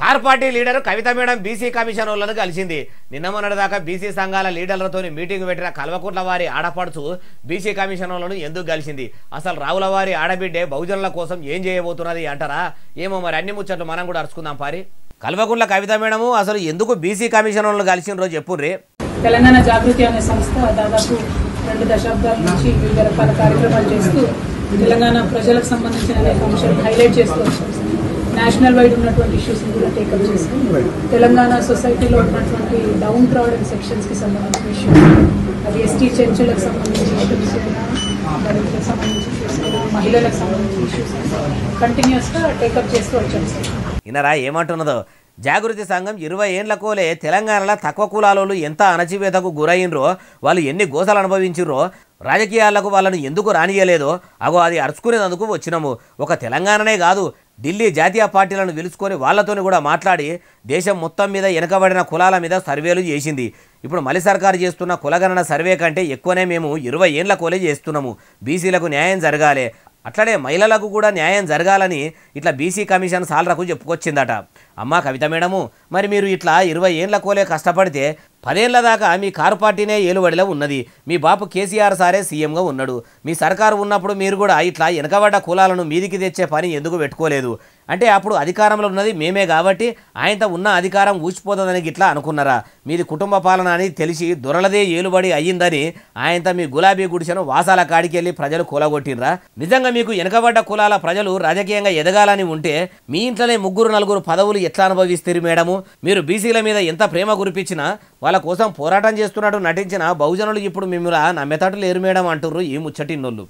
Car party leader కవిత madam BC commission వాళ్ళను కలిసింది. నిన్న మొన్నటిదాకా బీసీ సంఘాల లీడర్లతో మీటింగ్ పెట్టిన కల్వకుంట్ల వారి ఆడపడుచు బీసీ కమిషన్ వాళ్ళను ఎందుకు కలిసింది? అసలు రావుల వారి ఆడబిడ్డే బహుజనుల కోసం ఏం చేయబోతున్నది అంటారా? ఏమో మరి అన్ని ముచ్చట్లు మనం కూడా అరుచుకుందాం పారి. కల్వకుంట్ల కవిత మేడము అసలు ఎందుకు బీసీ కమిషన్ వాళ్ళను కలిసినరో చెప్పుర్రి. తెలంగాణ జాగృతి అనే సంస్థ దాదాపు 2 దశాబ్దాల నుంచి వివిధ రకాల కార్యక్రమాలు చేస్తూ తెలంగాణ ప్రజలకు సంబంధించిన అనేక అంశాలు హైలైట్ చేస్తూ వచ్చాం. నేషనల్ వైడ్ ఉన్నటువంటి ఇష్యూస్ని కూడా టేకప్ చేస్తాం. తెలంగాణ సొసైటీలో ఉన్నటువంటి డౌన్ ట్రాడెన్ సెక్షన్స్కి సంబంధించిన ఇష్యూస్, అది ఎస్టీ చెంచులకు సంబంధించిన ఇష్యూస్, దళితులకు సంబంధించిన ఇష్యూస్, మహిళలకు సంబంధించిన ఇష్యూస్ కంటిన్యూస్గా టేకప్ చేస్తూ వచ్చాం సార్. ఇనరా ఏమంటున్నదో? జాగృతి సంఘం 20 ఏండ్లకోలే తెలంగాణలో తక్కువ కులాలు ఎంత అణచివేతకు గురైనరో, వాళ్ళు ఎన్ని గోసలు అనుభవించిర్రో, రాజకీయాలకు వాళ్ళను ఎందుకు రానియలేదో అగో అది అరుచుకునేందుకు వచ్చినాము. ఒక తెలంగాణనే కాదు, ఢిల్లీ జాతీయ పార్టీలను పిలుచుకొని వాళ్ళతోని కూడా మాట్లాడి దేశం మొత్తం మీద వెనకబడిన కులాల మీద సర్వేలు చేసింది. ఇప్పుడు మలి సర్కారు చేస్తున్న కులగణన సర్వే కంటే ఎక్కువనే మేము 20 ఏండ్లకోలే చేస్తున్నాము. బీసీలకు న్యాయం జరగాలి, అట్లనే మహిళలకు కూడా న్యాయం జరగాలని ఇట్లా బీసీ కమిషన్ సాలరకు చెప్పుకొచ్చిందట. అమ్మా కవిత మేడము, మరి మీరు ఇట్లా 20 ఏండ్లకోలే కష్టపడితే 10 ఏళ్ల దాకా మీ కారు పార్టీనే ఏలుబడిలో ఉన్నది. మీ బాపు కేసీఆర్ సారే సీఎంగా ఉన్నాడు. మీ సర్కారు ఉన్నప్పుడు మీరు కూడా ఇట్లా వెనకబడ్డ కులాలను మీదికి తెచ్చే పని ఎందుకు పెట్టుకోలేదు? అంటే అప్పుడు అధికారంలో ఉన్నది మేమే కాబట్టి ఆయనతో ఉన్న అధికారం ఊసిపోతుందని ఇట్లా అనుకున్నారా? మీది కుటుంబ పాలన అని తెలిసి దొరలదే ఏలుబడి అయ్యిందని ఆయనతో మీ గులాబీ గుడిసెను వాసాల కాడికి వెళ్ళి ప్రజలు కూలగొట్టినరా? నిజంగా మీకు వెనకబడ్డ కులాల ప్రజలు రాజకీయంగా ఎదగాలని ఉంటే మీ ఇంట్లోనే 3-4 పదవులు ఎట్లా అనుభవిస్తారు మేడము? మీరు బీసీల మీద ఎంత ప్రేమ కురిపించినా వాళ్ళ కోసం పోరాటం చేస్తున్నట్టు నటించిన బహుజనులు ఇప్పుడు మిమ్మల్ని నమ్మెతట్టు లేరు మేడం అంటుర్రు ఈ ముచ్చటిన్నోళ్ళు.